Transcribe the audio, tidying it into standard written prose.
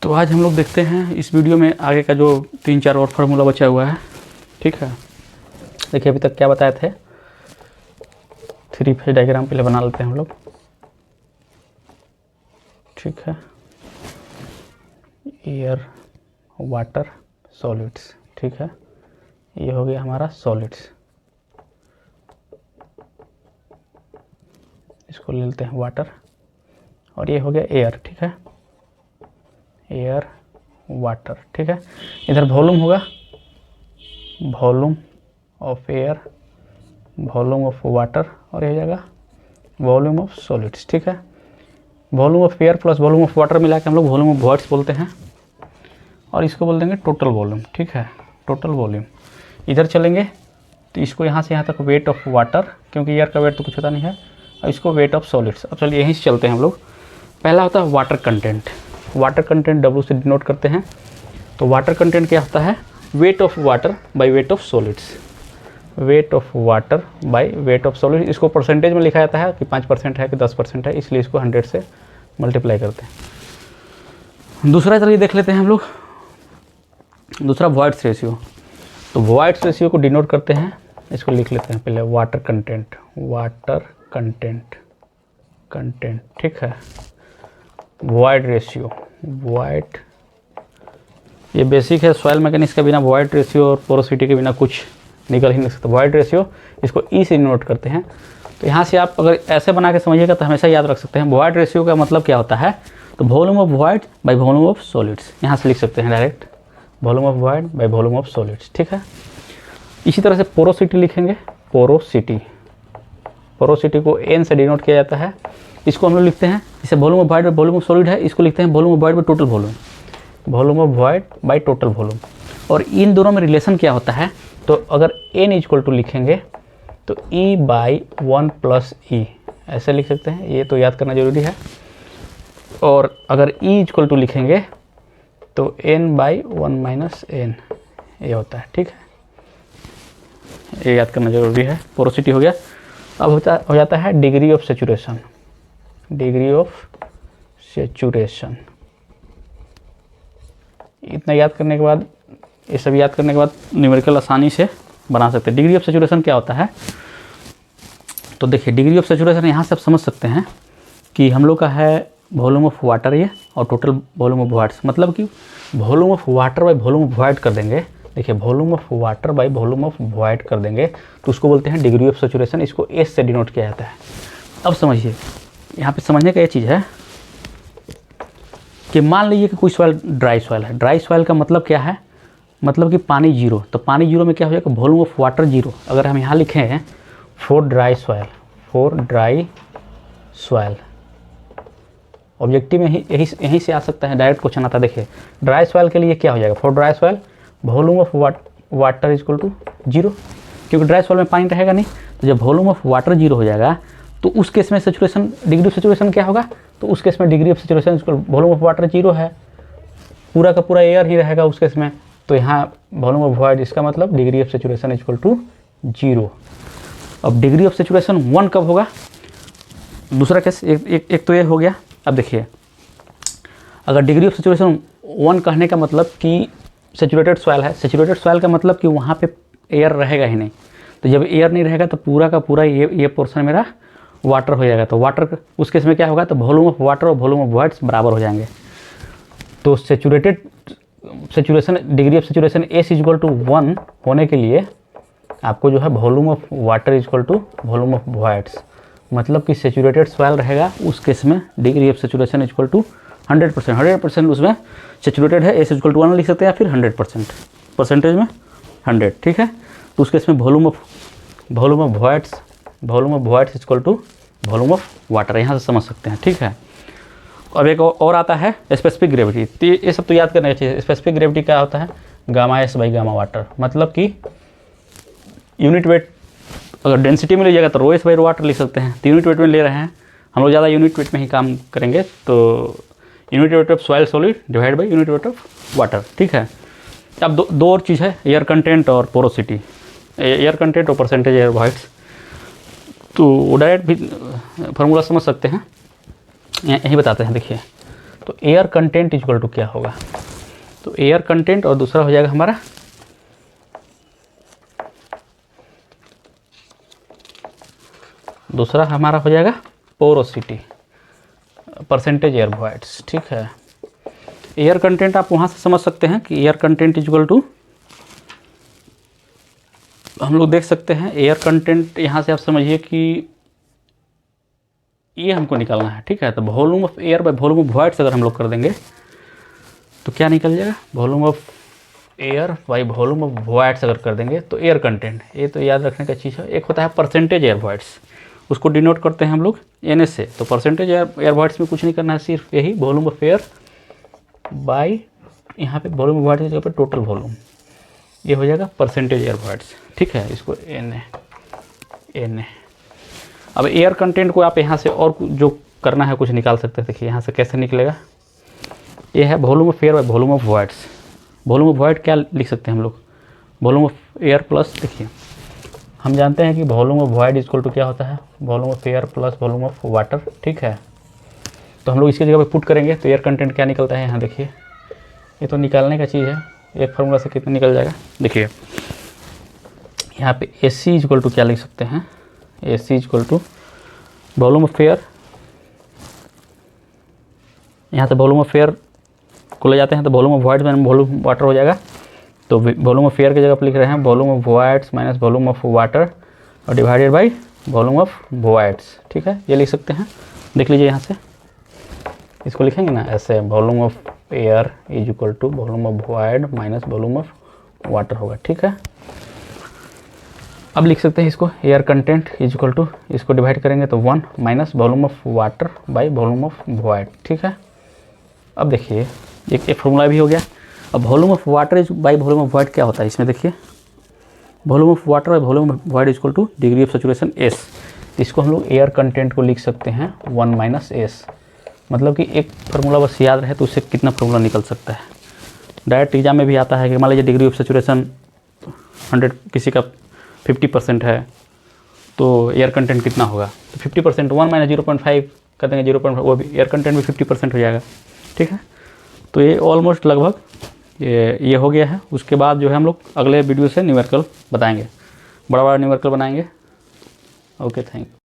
तो आज हम लोग देखते हैं इस वीडियो में आगे का जो 3-4 और फार्मूला बचा हुआ है। ठीक है, देखिए अभी तक क्या बताए थे। 3 फेज डायग्राम पहले बना लेते हैं हम लोग। ठीक है, एयर, वाटर, सॉलिड्स। ठीक है, ये हो गया हमारा सॉलिड्स, इसको ले लेते हैं वाटर, और ये हो गया एयर। ठीक है, एयर, वाटर। ठीक है, इधर वॉल्यूम होगा, volume of air, volume of water, और ये हो जाएगा वॉल्यूम ऑफ सॉलिड्स। ठीक है, volume of air plus volume of water मिला के हम लोग वॉल्यूम ऑफ वॉइड्स बोलते हैं, और इसको बोल देंगे टोटल वॉल्यूम। ठीक है, टोटल वॉल्यूम। इधर चलेंगे तो इसको यहाँ से यहाँ तक वेट ऑफ वाटर, क्योंकि एयर का वेट तो कुछ होता नहीं है, और इसको वेट ऑफ सॉलिड्स। अब चलिए यहीं से चलते हैं हम लोग। पहला होता है water content. Water content W से डिनोट करते हैं। तो वाटर कंटेंट क्या होता है? Weight of water by weight of solids. Weight of water by weight of solid. इसको परसेंटेज में लिखा जाता है कि 5% है कि 10% है, इसलिए इसको 100 से मल्टीप्लाई करते हैं। दूसरा चलिए देख लेते हैं हम लोग। दूसरा वॉइड्स रेशियो। तो वॉइड्स रेशियो को डिनोट करते हैं, इसको लिख लेते हैं पहले water content. Water content, content. ठीक है, वॉइड रेशियो। वॉइड, ये बेसिक है सॉइल मैकेनिक्स के बिना वॉइड रेशियो और पोरोसिटी के बिना कुछ निकल ही नहीं सकता। वॉइड रेशियो, इसको ई से डिनोट करते हैं। तो यहाँ से आप अगर ऐसे बना के समझिएगा तो हमेशा याद रख सकते हैं वॉइड रेशियो का मतलब क्या होता है। तो volume of void by volume of solids, यहाँ से लिख सकते हैं direct, volume of void by volume of solids. ठीक है, इसी तरह से पोरोसिटी लिखेंगे। पोरोसिटी, पोरोसिटी को एन से डिनोट किया जाता है। इसको हम लोग लिखते हैं, जैसे volume of void by volume of solid है, इसको लिखते हैं volume of void by total volume. Volume of void by total volume. और इन दोनों में रिलेशन क्या होता है? तो अगर एन इक्वल टू लिखेंगे तो ई बाई 1 प्लस ई, ऐसे लिख सकते हैं, ये तो याद करना जरूरी है। और अगर ई इक्वल टू लिखेंगे तो एन बाई 1 माइनस एन, ये होता है। ठीक है, ये याद करना जरूरी है। पोरोसिटी हो गया। अब हो जाता है degree of saturation. Degree of saturation, इतना याद करने के बाद, ये सब याद करने के बाद न्यूमेरिकल आसानी से बना सकते हैं। डिग्री ऑफ सेचुरेशन क्या होता है? तो देखिए डिग्री ऑफ सेचुरेशन यहाँ से आप समझ सकते हैं कि हम लोग का है वॉल्यूम ऑफ वाटर ये, और टोटल वॉल्यूम ऑफ वॉइड्स, मतलब कि volume of water by volume of void कर देंगे। देखिए volume of water by volume of void कर देंगे तो उसको बोलते हैं डिग्री ऑफ सेचुरेशन। इसको एस से डिनोट किया जाता है। अब समझिए, यहाँ पे समझने का ये चीज़ है कि मान लीजिए कि कोई सॉइल ड्राई सॉइल है। ड्राई सॉइल का मतलब क्या है? मतलब कि पानी जीरो। तो पानी जीरो में क्या हो जाएगा? Volume of water zero. अगर हम यहाँ लिखें हैं for dry soil, for dry soil, objective में यहीं से आ सकता है, डायरेक्ट क्वेश्चन आता है। देखिए ड्राई सॉइल के लिए क्या हो जाएगा? For dry soil volume of water equal to zero, क्योंकि ड्राई सॉइल में पानी रहेगा नहीं। तो जब वॉल्यूम ऑफ वाटर जीरो हो जाएगा तो उस केस में सेचुरेशन, डिग्री ऑफ सेचुरेशन क्या होगा? तो उस केस में degree of saturation equal volume of water zero है, पूरा का पूरा एयर ही रहेगा उस केस में। तो यहाँ वॉल्यूम ऑफ वॉइड, इसका मतलब degree of saturation equal to zero. अब डिग्री ऑफ सेचुरेशन 1 कब होगा? दूसरा केस, एक तो ये हो गया। अब देखिए, अगर डिग्री ऑफ सेचुरेशन 1 कहने का मतलब कि सेचुरेटेड सॉइल है। सेचुरेटेड सॉइल का मतलब कि वहाँ पे एयर रहेगा ही नहीं। तो जब एयर नहीं रहेगा तो पूरा का पूरा ये पोर्शन मेरा वाटर हो जाएगा। तो वाटर उस केस में क्या होगा? तो वॉल्यूम ऑफ वाटर और वॉल्यूम ऑफ वॉइड्स बराबर हो जाएंगे। तो saturated saturation, degree of saturation S equal to 1 होने के लिए आपको जो है volume of water equal to volume of voids, मतलब कि सेचुरेटेड सॉइल रहेगा उस केस में degree of saturation equal to 100%। 100% उसमें सेचुरेटेड है, एस इक्वल टू 1 लिख सकते हैं, या फिर 100%, परसेंटेज में 100। ठीक है, तो उस केस में volume of voids equal to volume of water, यहाँ से समझ सकते हैं। ठीक है, अब एक और आता है स्पेसिफिक ग्रेविटी। तो ये सब तो याद करना चाहिए। स्पेसिफिक ग्रेविटी क्या होता है? Gamma S by gamma water, मतलब कि यूनिट वेट, अगर डेंसिटी में लीजिएगा तो rho S by rho water लिख सकते हैं। तो यूनिट वेट में ले रहे हैं हम लोग, ज़्यादा यूनिट वेट में ही काम करेंगे। तो unit weight of soil solid divide by unit weight of water. ठीक है, अब दो और चीज़ है, एयर कंटेंट और पोरोसिटी। एयर कंटेंट और परसेंटेज एयर वॉइड्स, तो डायरेक्ट भी फार्मूला समझ सकते हैं, यही बताते हैं। देखिए तो एयर कंटेंट इक्वल टू क्या होगा, तो एयर कंटेंट और दूसरा हो जाएगा हमारा हो जाएगा पोरोसिटी, परसेंटेज एयर वॉइड्स। ठीक है, एयर कंटेंट आप वहाँ से समझ सकते हैं कि एयर कंटेंट इक्वल टू, हम लोग देख सकते हैं एयर कंटेंट, यहाँ से आप समझिए कि ये हमको निकालना है। ठीक है, तो volume of air by volume of voids अगर हम लोग कर देंगे तो क्या निकल जाएगा, volume of air by volume of voids अगर कर देंगे तो एयर कंटेंट, ये तो याद रखने का चीज़ है। एक होता है परसेंटेज एयर वॉइड्स, उसको डिनोट करते हैं हम लोग एन एस से। तो परसेंटेज एयर वॉइड्स में कुछ नहीं करना है, सिर्फ यही वॉल्यूम ऑफ एयर बाय यहाँ पे वॉल्यूम ऑफ वॉइड्स की जगह पे टोटल वॉल्यूम, ये हो जाएगा परसेंटेज एयर वॉइड्स। ठीक है, इसको एन ए। अब एयर कंटेंट को आप यहाँ से और जो करना है कुछ निकाल सकते हैं। देखिए यहाँ से कैसे निकलेगा, ये है volume of air by volume of voids. Volume of void क्या लिख सकते हैं हम लोग, वॉल्यूम ऑफ एयर प्लस, देखिए हम जानते हैं कि volume of void equal to क्या होता है, volume of air plus volume of water. ठीक है, तो हम लोग इसकी जगह पे पुट करेंगे तो एयर कंटेंट क्या निकलता है, यहाँ देखिए ये तो निकालने का चीज़ है, एक फार्मूला से कितना निकल जाएगा। देखिए यहाँ पे ए सी इक्वल टू क्या लिख सकते हैं, A C equal to volume of air, यहाँ से वॉल्यूम ऑफ एयर को ले जाते हैं तो volume of voids minus volume water हो जाएगा। तो वॉल्यूम ऑफ एयर की जगह पर लिख रहे हैं volume of voids minus volume of water और divided by volume of voids. ठीक है, ये लिख सकते हैं, देख लीजिए यहाँ से इसको लिखेंगे ना ऐसे, volume of air is equal to volume of void minus volume of water होगा। ठीक है, अब लिख सकते हैं इसको air content is equal to, इसको डिवाइड करेंगे तो 1 minus volume of water by volume of void. ठीक है, अब देखिए एक फॉर्मूला भी हो गया। अब volume of water is by volume of void क्या होता है, इसमें देखिए volume of water by volume of void equal two degree of saturation S. इसको हम लोग एयर कंटेंट को लिख सकते हैं 1 माइनस एस, मतलब कि एक फार्मूला बस याद रहे तो उससे कितना फार्मूला निकल सकता है। डायरेक्ट एग्जाम में भी आता है कि मान लीजिए डिग्री ऑफ सैचुरेशन 100, किसी का 50% है तो एयर कंटेंट कितना होगा, तो 50% 1 माइनस 0.5 कर देंगे, 0.5 वो भी एयर कंटेंट भी 50% हो जाएगा। ठीक है, तो ये ऑलमोस्ट लगभग ये हो गया है। उसके बाद जो है हम लोग अगले वीडियो से न्यूमेरिकल बताएंगे, बड़ा बड़ा न्यूमेरिकल बनाएंगे। Okay, thank you.